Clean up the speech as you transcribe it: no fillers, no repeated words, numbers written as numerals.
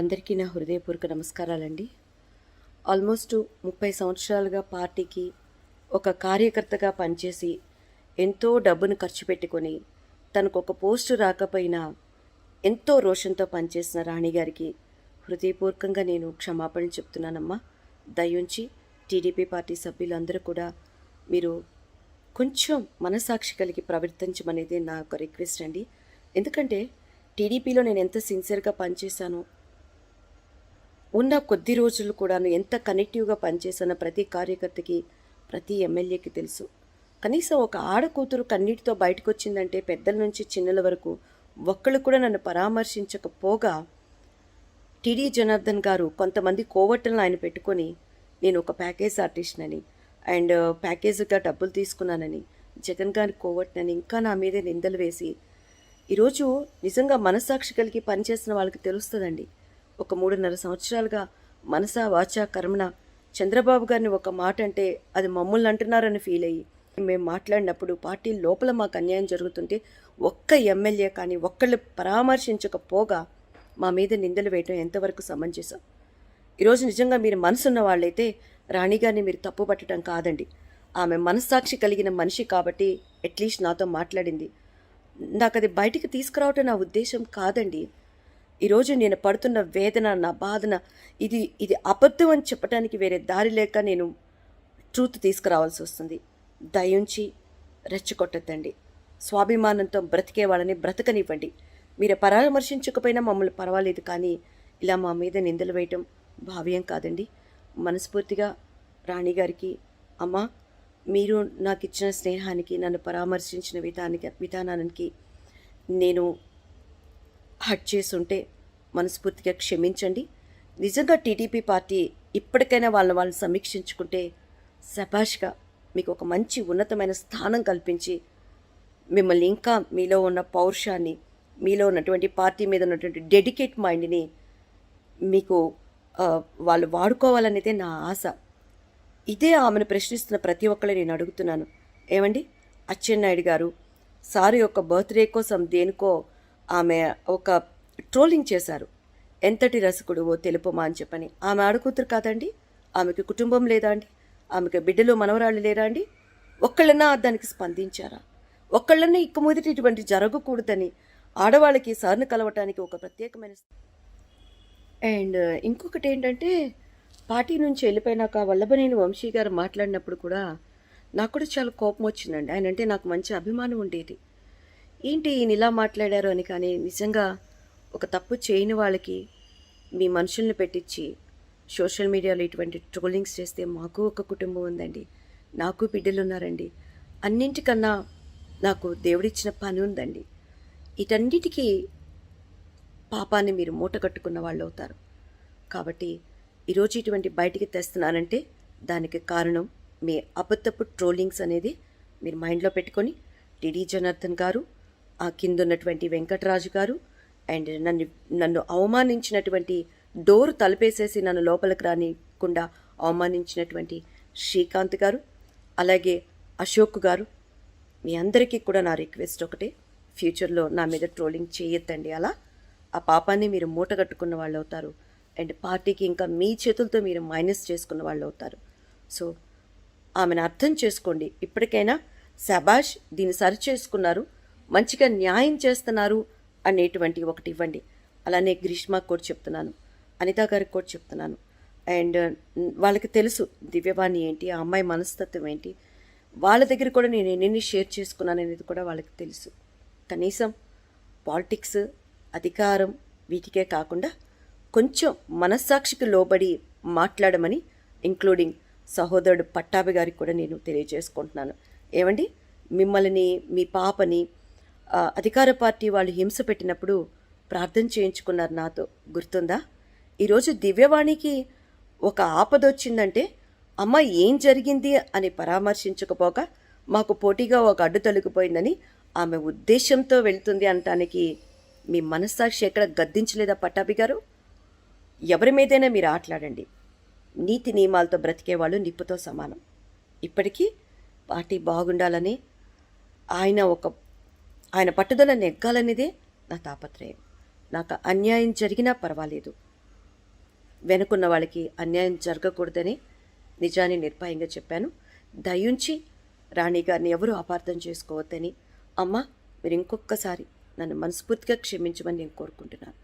అందరికీ నా హృదయపూర్వక నమస్కారాలండి. ఆల్మోస్ట్ 30 సంవత్సరాలుగా పార్టీకి ఒక కార్యకర్తగా పనిచేసి ఎంతో డబ్బును ఖర్చు పెట్టుకొని తనకు ఒక పోస్టు రాకపోయినా ఎంతో రోషంతో పనిచేసిన రాణి గారికి హృదయపూర్వకంగా నేను క్షమాపణలు చెప్తున్నానమ్మా. దయుంచి టీడీపీ పార్టీ సభ్యులందరూ కూడా మీరు కొంచెం మనసాక్షి కలిగి ప్రవర్తించమనేది నా ఒక రిక్వెస్ట్ అండి. ఎందుకంటే టీడీపీలో నేను ఎంత సిన్సియర్గా పనిచేశానో, ఉన్న కొద్ది రోజులు కూడాను ఎంత కనెక్టివ్గా పనిచేసిన ప్రతి కార్యకర్తకి, ప్రతి ఎమ్మెల్యేకి తెలుసు. కనీసం ఒక ఆడకూతురు కన్నీటితో బయటకు వచ్చిందంటే పెద్దల నుంచి చిన్నల వరకు ఒక్కళ్ళు కూడా నన్ను పరామర్శించకపోగా టీడీ జనార్దన్ గారు కొంతమంది కోవట్టలను ఆయన పెట్టుకొని నేను ఒక ప్యాకేజ్ ఆర్టిస్ట్నని అండ్ ప్యాకేజ్గా డబ్బులు తీసుకున్నానని, జగన్ గారి కోవట్నని ఇంకా నా మీదే నిందలు వేసి ఈరోజు నిజంగా మనస్సాక్షి కలిగి పనిచేసిన వాళ్ళకి తెలుస్తుందండి. ఒక 3.5 సంవత్సరాలుగా మనసా వాచా కర్మణ చంద్రబాబు గారిని ఒక మాట అంటే అది మమ్మల్ని అంటున్నారని ఫీల్ అయ్యి మేము మాట్లాడినప్పుడు పార్టీ లోపల మాకు అన్యాయం జరుగుతుంటే ఒక్క ఎమ్మెల్యే కానీ ఒక్కళ్ళు పరామర్శించకపోగా మా మీద నిందలు వేయటం ఎంతవరకు సమంజసం? ఈరోజు నిజంగా మీరు మనసున్న వాళ్ళైతే రాణిగారిని మీరు తప్పు పట్టడం కాదండి. ఆమె మనస్సాక్షి కలిగిన మనిషి కాబట్టి అట్లీస్ట్ నాతో మాట్లాడింది. నాకు అది బయటికి తీసుకురావటం నా ఉద్దేశం కాదండి. ఈరోజు నేను పడుతున్న వేదన, నా బాధన ఇది అబద్ధం అని చెప్పడానికి వేరే దారి లేక నేను ట్రూత్ తీసుకురావాల్సి వస్తుంది. దయుంచి రెచ్చగొట్టద్దండి. స్వాభిమానంతో బ్రతికే వాళ్ళని బ్రతకనివ్వండి. మీరు పరామర్శించకపోయినా మమ్మల్ని పర్వాలేదు, కానీ ఇలా మా మీద నిందలు వేయటం భావ్యం కాదండి. మనస్ఫూర్తిగా రాణిగారికి, అమ్మా మీరు నాకు ఇచ్చిన స్నేహానికి, నన్ను పరామర్శించిన విధానానికి నేను హట్ చేసుంటే మనస్ఫూర్తిగా క్షమించండి. నిజంగా టీడీపీ పార్టీ ఇప్పటికైనా వాళ్ళని సమీక్షించుకుంటే శభాష్గా మీకు ఒక మంచి ఉన్నతమైన స్థానం కల్పించి మిమ్మల్ని ఇంకా మీలో ఉన్న పౌరుషాన్ని, మీలో ఉన్నటువంటి పార్టీ మీద ఉన్నటువంటి డెడికేట్ మైండ్ని మీకు వాళ్ళు వాడుకోవాలనేదే నా ఆశ. ఇదే ఆమెను ప్రశ్నిస్తున్న ప్రతి ఒక్కళ్ళు నేను అడుగుతున్నాను. ఏమండి, అచ్చెన్నాయుడు గారు సారు యొక్క బర్త్డే కోసం దేనికో ఆమె ఒక ట్రోలింగ్ చేశారు. ఎంతటి రసికుడువో తెలుపమా అని చెప్పని. ఆమె ఆడకూతురు కాదండి? ఆమెకి కుటుంబం లేదా అండి? ఆమెకి బిడ్డలు మనవరాళ్ళు లేరా అండి? ఒక్కళ్ళన్నా దానికి స్పందించారా? ఒక్కళ్ళన్నా ఇక మొదటి ఇటువంటి జరగకూడదని ఆడవాళ్ళకి సార్ని కలవటానికి ఒక ప్రత్యేకమైన అండ్ ఇంకొకటి ఏంటంటే, పార్టీ నుంచి వెళ్ళిపోయినాక వల్లభనేని వంశీ గారు మాట్లాడినప్పుడు కూడా నాకు కూడా చాలా కోపం వచ్చిందండి. ఆయన అంటే నాకు మంచి అభిమానం ఉండేది. ఏంటి ఈయన ఇలా మాట్లాడారు అని. కానీ నిజంగా ఒక తప్పు చేయని వాళ్ళకి మీ మనుషుల్ని పెట్టించి సోషల్ మీడియాలో ఇటువంటి ట్రోలింగ్స్ చేస్తే మాకు ఒక కుటుంబం ఉందండి, నాకు బిడ్డలు ఉన్నారండి, అన్నింటికన్నా నాకు దేవుడిచ్చిన పని ఉందండి. వీటన్నిటికీ పాపాన్ని మీరు మూట కట్టుకున్న వాళ్ళు అవుతారు. కాబట్టి ఈరోజు ఇటువంటి బయటికి తెస్తున్నానంటే దానికి కారణం మీ అబద్ధపు ట్రోలింగ్స్ అనేది మీరు మైండ్లో పెట్టుకొని టీడీ జనార్దన్ గారు, ఆ కింద ఉన్నటువంటి వెంకటరాజు గారు అండ్ నన్ను అవమానించినటువంటి డోరు తలుపేసేసి నన్ను లోపలికి రానికుండా అవమానించినటువంటి శ్రీకాంత్ గారు, అలాగే అశోక్ గారు, మీ అందరికీ కూడా నా రిక్వెస్ట్ ఒకటే, ఫ్యూచర్లో నా మీద ట్రోలింగ్ చేయొద్దండి. అలా ఆ పాపాన్ని మీరు మూటగట్టుకున్న వాళ్ళు అవుతారు అండ్ పార్టీకి ఇంకా మీ చేతులతో మీరు మైనస్ చేసుకున్న వాళ్ళు అవుతారు. సో ఆమెను అర్థం చేసుకోండి. ఇప్పటికైనా శబాష్, దీన్ని సరి చేసుకున్నారు, మంచిగా న్యాయం చేస్తున్నారు అనేటువంటి ఒకటి ఇవ్వండి. అలానే గ్రీష్మకు కూడా చెప్తున్నాను, అనిత గారికి కూడా చెప్తున్నాను. అండ్ వాళ్ళకి తెలుసు దివ్యవాణి ఏంటి, ఆ అమ్మాయి మనస్తత్వం ఏంటి, వాళ్ళ దగ్గర కూడా నేను ఎన్ని షేర్ చేసుకున్నాను అనేది కూడా వాళ్ళకి తెలుసు. కనీసం పాలిటిక్స్, అధికారం వీటికే కాకుండా కొంచెం మనస్సాక్షికి లోబడి మాట్లాడమని ఇంక్లూడింగ్ సహోదరుడు పట్టాభి గారికి కూడా నేను తెలియజేసుకుంటున్నాను. ఏమండి, మిమ్మల్ని, మీ పాపని అధికార పార్టీ వాళ్ళు హింస పెట్టినప్పుడు ప్రార్థన చేయించుకున్నారు నాతో, గుర్తుందా? ఈరోజు దివ్యవాణికి ఒక ఆపదొచ్చిందంటే అమ్మ ఏం జరిగింది అని పరామర్శించకపోగా మాకు పోటీగా ఒక అడ్డు తొలగిపోయిందని ఆమె ఉద్దేశంతో వెళ్తుంది అనటానికి మీ మనస్సాక్షి ఎక్కడ గద్దించలేదా పట్టాభి గారు? ఎవరి మీదైనా మీరు ఆటలాడండి, నీతి నియమాలతో బ్రతికేవాళ్ళు నిప్పుతో సమానం. ఇప్పటికీ పార్టీ బాగుండాలని ఆయన పట్టుదల నెగ్గాలనేదే నా తాపత్రయం. నాకు అన్యాయం జరిగినా పర్వాలేదు, వెనుకున్న వాళ్ళకి అన్యాయం జరగకూడదని నిజాన్ని నిర్భయంగా చెప్పాను. దయుంచి రాణి గారిని ఎవరూ అపార్థం చేసుకోవద్దని, అమ్మ మీరు ఇంకొకసారి నన్ను మనస్ఫూర్తిగా క్షమించమని నేను కోరుకుంటున్నాను.